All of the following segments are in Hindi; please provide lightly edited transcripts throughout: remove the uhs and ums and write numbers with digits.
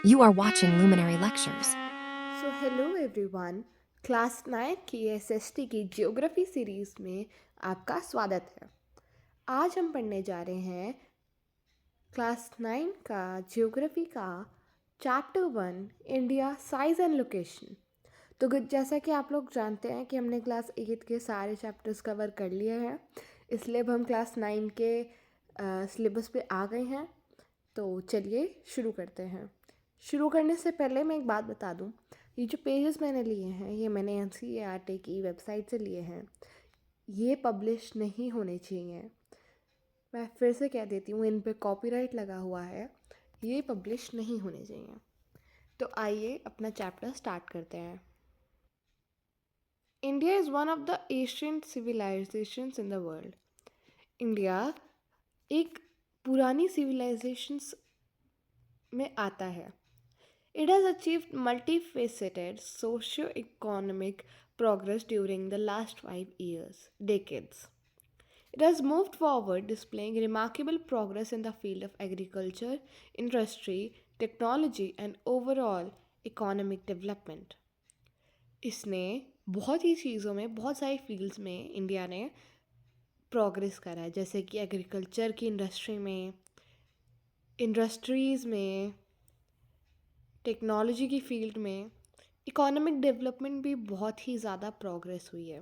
You are watching Luminary Lectures. So hello everyone. Class 9 की एसएसटी की ज्योग्राफी सीरीज़ में आपका स्वागत है। आज हम पढ़ने जा रहे हैं क्लास 9 का ज्योग्राफी का chapter 1 India size and location. तो जैसा कि आप लोग जानते हैं कि हमने क्लास 8 के सारे चैप्टर्स कवर कर लिए हैं, इसलिए अब हम क्लास 9 के सिलेबस पे आ गए हैं। तो चलिए शुरू करते हैं। शुरू करने से पहले मैं एक बात बता दूं, ये जो पेजेस मैंने लिए हैं ये मैंने एनसीईआरटी की वेबसाइट से लिए हैं। ये पब्लिश नहीं होने चाहिए। मैं फिर से कह देती हूँ, इन पे कॉपीराइट लगा हुआ है, ये पब्लिश नहीं होने चाहिए। तो आइए अपना चैप्टर स्टार्ट करते हैं। India is one of the ancient civilisations in the world. India एक पुरानी सिविलाइजेशंस में आता है। It has achieved multifaceted socio-economic progress during the last 5 decades. It has moved forward, displaying remarkable progress in the field of agriculture, industry, technology, and overall economic development. इसने बहुत ही चीज़ों में, बहुत सारी फील्ड्स में इंडिया ने प्रोग्रेस करा है, जैसे कि एग्रीकल्चर की इंडस्ट्री में, इंडस्ट्रीज़ में, टेक्नोलॉजी की फील्ड में, इकोनॉमिक डेवलपमेंट भी बहुत ही ज़्यादा प्रोग्रेस हुई है।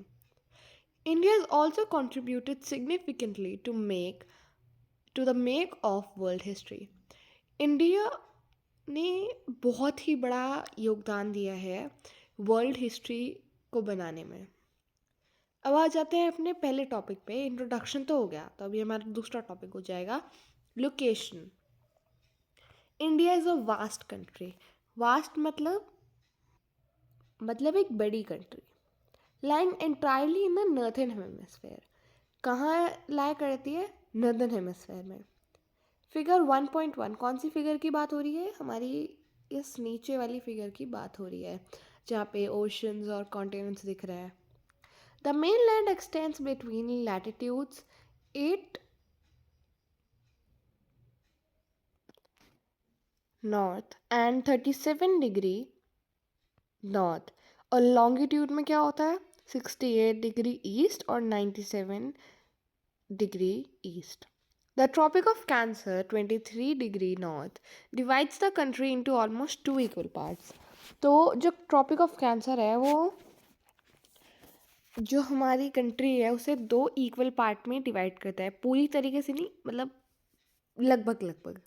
India has also contributed significantly to the make of world history. India ने बहुत ही बड़ा योगदान दिया है वर्ल्ड हिस्ट्री को बनाने में। अब आ जाते हैं अपने पहले टॉपिक पे। इंट्रोडक्शन तो हो गया, तो अभी हमारा दूसरा टॉपिक हो जाएगा location. India is a vast country. Vast मतलब एक बड़ी country, lying entirely in the northern hemisphere. कहाँ लाया करती है? नॉर्दर्न हेमिस्फेयर में। फिगर 1.1 कौन सी फिगर की बात हो रही है? हमारी इस नीचे वाली फिगर की बात हो रही है, जहाँ पे ओशंस और कॉन्टिनेंट्स दिख रहे हैं। The main land x tends between latitudes 8 north and 37 degree north, और लॉन्गिट्यूड में क्या होता है? 68 डिग्री ईस्ट और 97 degree east. The Tropic of Cancer, 23 degree north, divides the country into almost two equal parts. तो जो ट्रॉपिक ऑफ कैंसर है वो जो हमारी कंट्री है उसे दो इक्वल पार्ट में डिवाइड करता है, पूरी तरीके से नहीं, मतलब लगभग लगभग।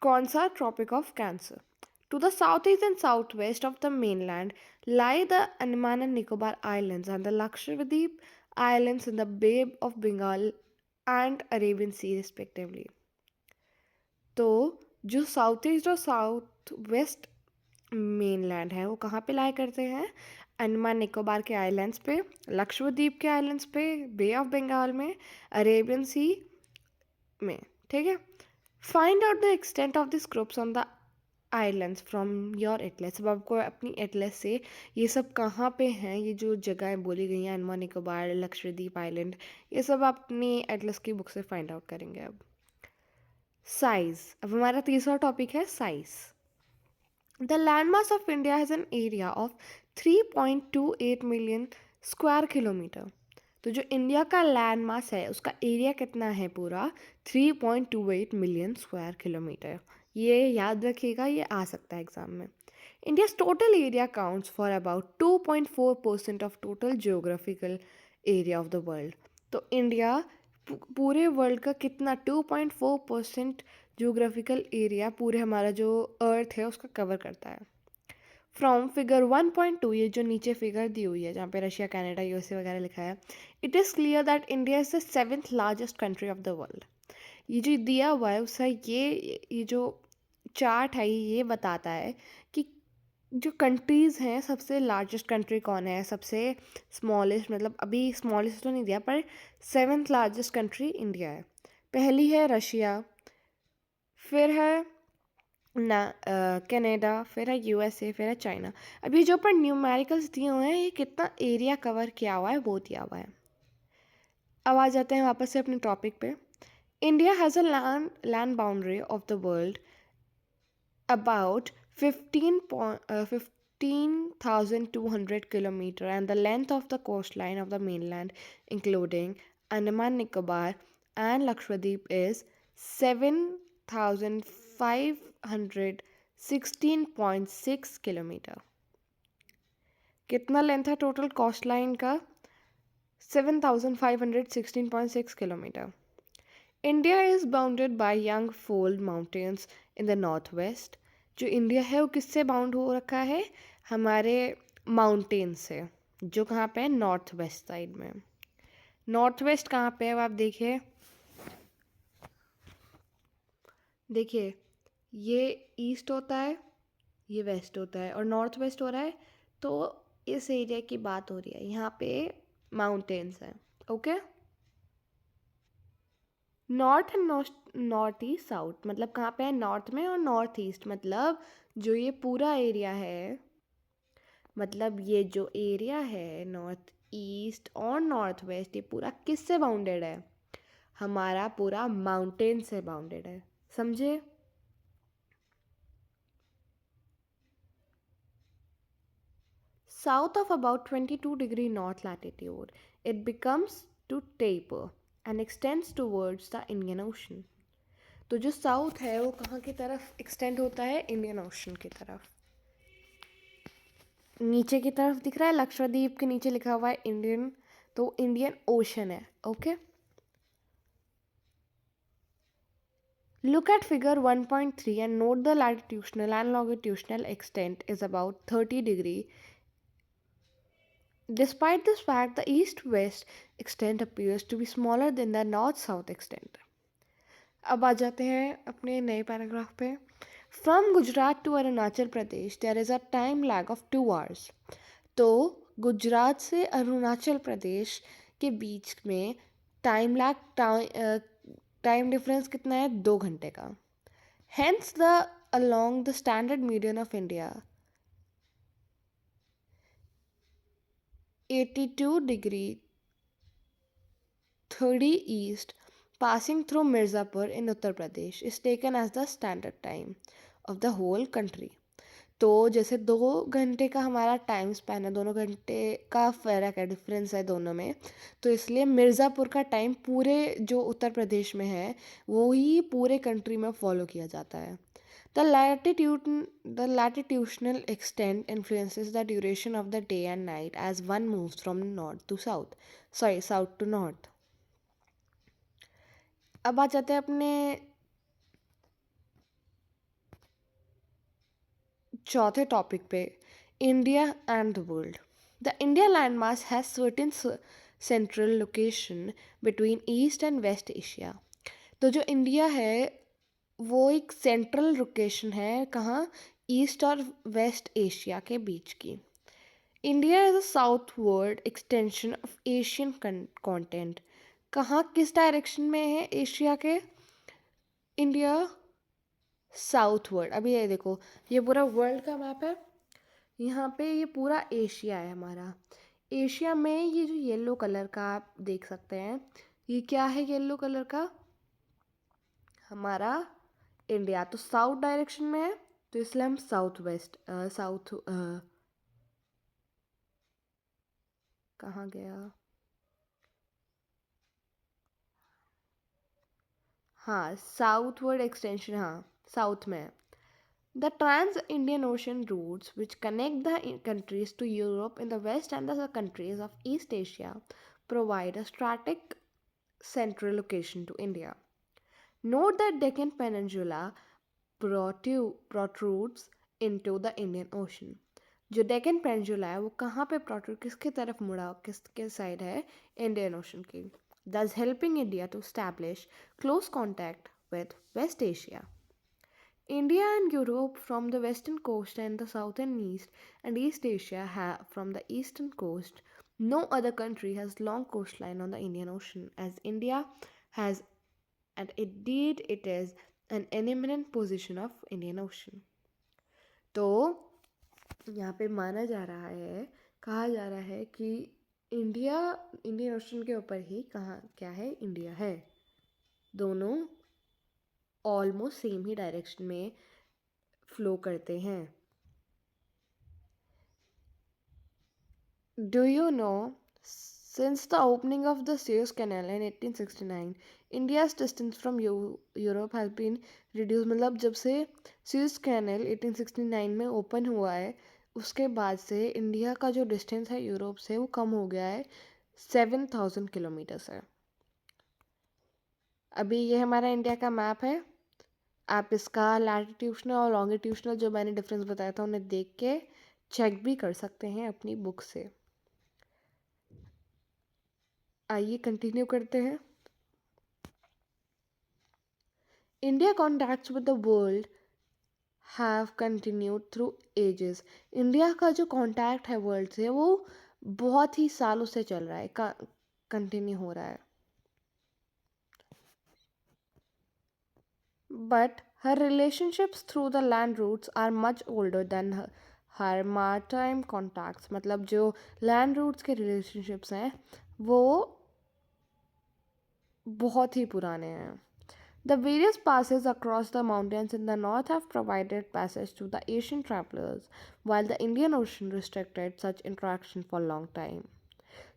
कौन सा? Tropic of Cancer. To the southeast and southwest of the mainland lie the Andaman and Nicobar Islands and the Lakshadweep Islands in the Bay of Bengal and Arabian Sea respectively. तो जो साउथ ईस्ट और साउथ वेस्ट मेनलैंड है वो कहाँ पे लाया करते हैं? अंडमान निकोबार के आइलैंड्स पे, लक्षद्वीप के आइलैंड्स पे, बे ऑफ बंगाल में, अरेबियन सी में। ठीक है। Find out the extent of this groups on the islands from your Atlas. अब आपको अपनी एटलस से ये सब कहाँ पे हैं, ये जो जगहें बोली गई हैं, अंडमान निकोबार, लक्षद्वीप आइलैंड, ये सब आप अपनी एटलस की बुक से फाइंड आउट करेंगे। अब साइज, अब हमारा तीसरा टॉपिक है size. The land mass of India has an area of 3.28 million square kilometre. तो जो इंडिया का लैंड मास है उसका एरिया कितना है? पूरा 3.28 मिलियन स्क्वायर किलोमीटर। ये याद रखिएगा, ये आ सकता है एग्जाम में। India's total area counts for about 2.4% of total geographical area of the world. तो इंडिया पूरे वर्ल्ड का कितना? 2.4% जियोग्राफिकल एरिया पूरे हमारा जो अर्थ है उसका कवर करता है। फ्रॉम फिगर 1.2, ये जो नीचे फिगर दी हुई है जहाँ पे रशिया, कनाडा, यूएसए वगैरह लिखा है, it is clear that India is the 7th largest country of the world. ये जो दिया हुआ है उसका ये जो चार्ट है ये बताता है कि जो कंट्रीज़ हैं, सबसे लार्जेस्ट कंट्री कौन है, सबसे स्मॉलेस्ट, मतलब अभी स्मॉलेस्ट तो नहीं दिया पर 7th लार्जेस्ट कंट्री इंडिया है। पहली है रशिया, फिर है ना कनाडा, फिर है यूएसए, फिर है चाइना। अभी जो पर न्यूमेरिकल्स दिए हुए हैं ये कितना एरिया कवर किया हुआ है वो दिया हुआ है। अब आ जाते हैं वापस से अपने टॉपिक पे। India has a land boundary of the world about 15,200 kilometer, and the length of the coastline of the mainland including Andaman Nicobar and Lakshadweep is 7,516.6 kilometre. कितना लेंथ है टोटल कोस्ट लाइन का? 7,516.6 kilometre. India is bounded by young fold mountains in the north west. जो इंडिया है वो किससे बाउंड हो रखा है? हमारे माउंटेन से, जो कहाँ पे है? नॉर्थ वेस्ट साइड में. नॉर्थ वेस्ट कहाँ पे है? अब आप देखिए, देखिए ये ईस्ट होता है, ये वेस्ट होता है, और नॉर्थ वेस्ट हो रहा है. तो इस एरिया की बात हो रही है, यहाँ पे माउंटेन्स हैं. Okay. North and north east south मतलब कहाँ पे है? नॉर्थ में, और नॉर्थ ईस्ट मतलब जो ये पूरा एरिया है, मतलब ये जो एरिया है नॉर्थ ईस्ट और नॉर्थ वेस्ट, ये पूरा किससे बाउंडेड है? हमारा पूरा माउंटेन से बाउंडेड है. समझे? South of about 22° north latitude, it becomes to taper and extends towards the Indian Ocean. तो जो साउथ है वो कहाँ की तरफ एक्सटेंड होता है? इंडियन ओशन की तरफ. नीचे की तरफ दिख रहा है, लक्षद्वीप के नीचे लिखा हुआ है इंडियन, तो इंडियन ओशन है. Okay. Look at figure 1.3 and note the latitudinal and longitudinal extent is about 30 degree. Despite this fact, the east-west extent appears to be smaller than the north-south extent. अब आ जाते हैं अपने नए पैराग्राफ पे. From Gujarat to Arunachal Pradesh there is a time lag of 2 hours. तो गुजरात से अरुणाचल प्रदेश के बीच में टाइम लैग, टाइम डिफरेंस कितना है? 2 घंटे का. Hence the along the standard median of India 82 degree 30 east passing through Mirzapur in Uttar Pradesh is taken as the standard time of the whole country. तो जैसे 2 घंटे का हमारा टाइम स्पैन है, 2 घंटे का फ़र्क है, डिफरेंस है दोनों में, तो इसलिए मिर्ज़ापुर का टाइम पूरे जो उत्तर प्रदेश में है वो ही पूरे कंट्री में फॉलो किया जाता है. The latitudinal extent influences the duration of the day and night as one moves from north to south. Sorry, south to north. अब आ जाते हैं अपने चौथे टॉपिक पे, India and the world. The India landmass has certain central location between east and west Asia. तो जो इंडिया है वो एक सेंट्रल लोकेशन है, कहाँ? ईस्ट और वेस्ट एशिया के बीच की. India is a southward extension of Asian continent. कहाँ, किस डायरेक्शन में है एशिया के? India southward. अभी ये देखो, ये पूरा वर्ल्ड का मैप है, यहाँ पे ये पूरा एशिया है हमारा. एशिया में ये जो येलो कलर का आप देख सकते हैं, ये क्या है येलो कलर का? हमारा इंडिया. तो साउथ डायरेक्शन में है, तो इसलिए हम साउथ वेस्ट साउथ कहाँ गया? हाँ, साउथवर्ड एक्सटेंशन, हाँ साउथ में है. The trans-Indian Ocean routes, which connect the countries to Europe in the west and the countries of East Asia, provide a strategic central location to India. Note that Deccan Peninsula protrudes into the Indian Ocean. जो डेक्कन पेनिनसुला है वो कहाँ पे प्रोट्रूड, किसकी तरफ मुड़ा, किसके साइड है? इंडियन ओशन की. thus helping India to establish close contact with West Asia. India and Europe from the western coast and the southern east, and East Asia from the eastern coast. No other country has long coastline on the Indian Ocean as India has, and indeed it is an eminent position of Indian Ocean. तो यहाँ पे माना जा रहा है, कहा जा रहा है कि इंडिया इंडियन ओशन के ऊपर ही कहाँ क्या है? इंडिया है. दोनों ऑलमोस्ट सेम ही डायरेक्शन में फ्लो करते हैं. Do you know, since the opening of the Suez Canal in 1869, India's distance from Europe has been reduced. मतलब जब से Suez Canal 1869 में ओपन हुआ है उसके बाद से इंडिया का जो डिस्टेंस है यूरोप से वो कम हो गया है 7,000 किलोमीटर से. अभी ये हमारा इंडिया का मैप है. आप इसका लैटिट्यूशनल और लॉन्गिट्यूशनल जो मैंने डिफरेंस बताया था उन्हें देख के चेक भी कर सकते हैं अपनी बुक से. आइए कंटिन्यू करते हैं. India contacts with the world have continued through ages. India का जो कॉन्टैक्ट है वर्ल्ड से वो बहुत ही सालों से चल रहा है, कंटिन्यू हो रहा है. But her relationships through the land routes are much older than her maritime contacts. मतलब जो लैंड रूट्स के रिलेशनशिप्स हैं वो बहुत ही पुराने हैं. The various passes across the mountains in the north have provided passage to the Asian travelers, while the Indian Ocean restricted such interaction for long time.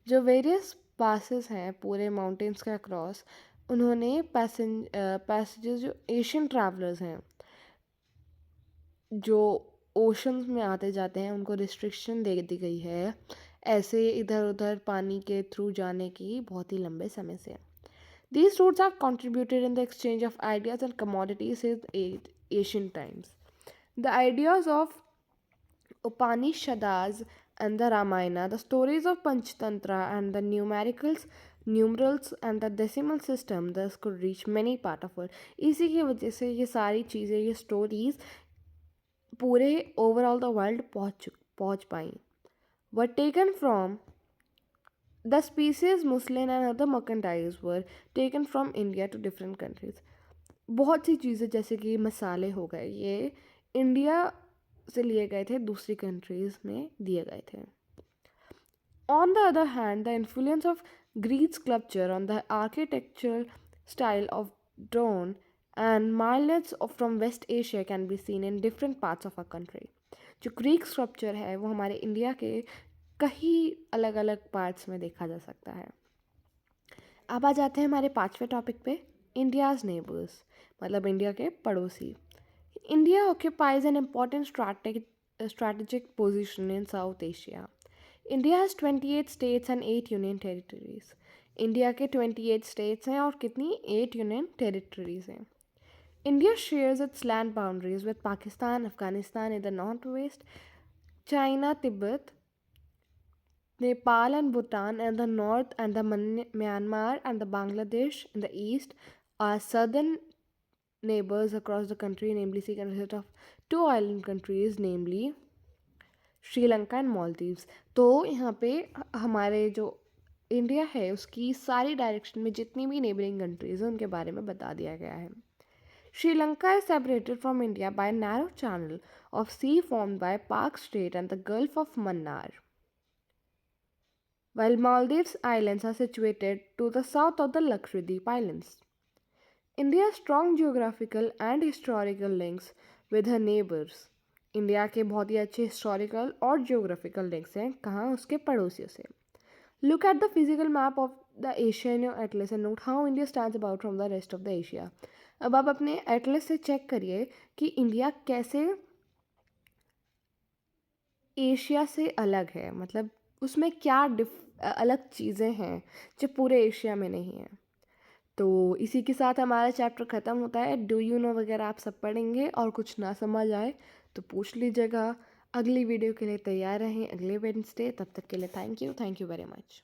जो various passes हैं पूरे mountains के across, उन्होंने passages जो Asian travelers हैं जो oceans में आते जाते हैं उनको restriction दे दी गई है ऐसे इधर उधर पानी के थ्रू जाने की बहुत ही लंबे समय से. These routes have contributed in the exchange of ideas and commodities since ancient times. The ideas of Upanishads and the Ramayana, the stories of Panchatantra and the numerals and the decimal system thus could reach many part of world. इसी की वजह से ये सारी चीज़ें ये stories पूरे overall the world पहुँच पाई. Were taken from the species muslin and other merchandise were taken from India to different countries. बहुत सी चीज़ें जैसे कि मसाले हो गए ये इंडिया से लिए गए थे दूसरी कंट्रीज़ में दिए गए थे. On the other hand, the influence of Greek sculpture on the architectural style of Dawn and Mileage from West Asia can be seen in different parts of our country. जो ग्रीक स्कल्पचर है वो हमारे इंडिया के कई अलग अलग पार्ट्स में देखा जा सकता है. अब आ जाते हैं हमारे 5वें टॉपिक पे, इंडियाज़ नेबर्स मतलब इंडिया के पड़ोसी. India occupies an important strategic position in South Asia. India has 28 states and 8 union territories. India के 28 states हैं और कितनी 8 union territories हैं. India shares its land boundaries with Pakistan, Afghanistan in the northwest, China, Tibet, Nepal and Bhutan in the north, and the Myanmar and the Bangladesh in the east are southern neighbors across the country, namely consist of 2 island countries, namely Sri Lanka and Maldives. तो यहाँ पे हमारे जो इंडिया है उसकी सारी डायरेक्शन में जितनी भी नेबरिंग कंट्रीज हैं उनके बारे में बता दिया गया है. Sri Lanka is separated from India by a narrow channel of sea formed by Park Strait and the Gulf of Mannar, while Maldives Islands are situated to the south of the Lakshadweep Islands. India's strong geographical and historical links with her neighbors. India के बहुत ही अच्छे हिस्टोरिकल और जियोग्राफिकल लिंक्स हैं कहाँ उसके पड़ोसियों से. Look at the physical map of the Asia in your Atlas and note how India stands about from the rest of the Asia. अब आप अपने एटलस से चेक करिए कि इंडिया कैसे एशिया से अलग है, मतलब उसमें क्या अलग चीज़ें हैं जो पूरे एशिया में नहीं हैं. तो इसी के साथ हमारा चैप्टर ख़त्म होता है. डू यू नो वगैरह आप सब पढ़ेंगे और कुछ ना समझ आए तो पूछ लीजिएगा. अगली वीडियो के लिए तैयार रहें अगले वेडनेसडे. तब तक के लिए थैंक यू वेरी मच.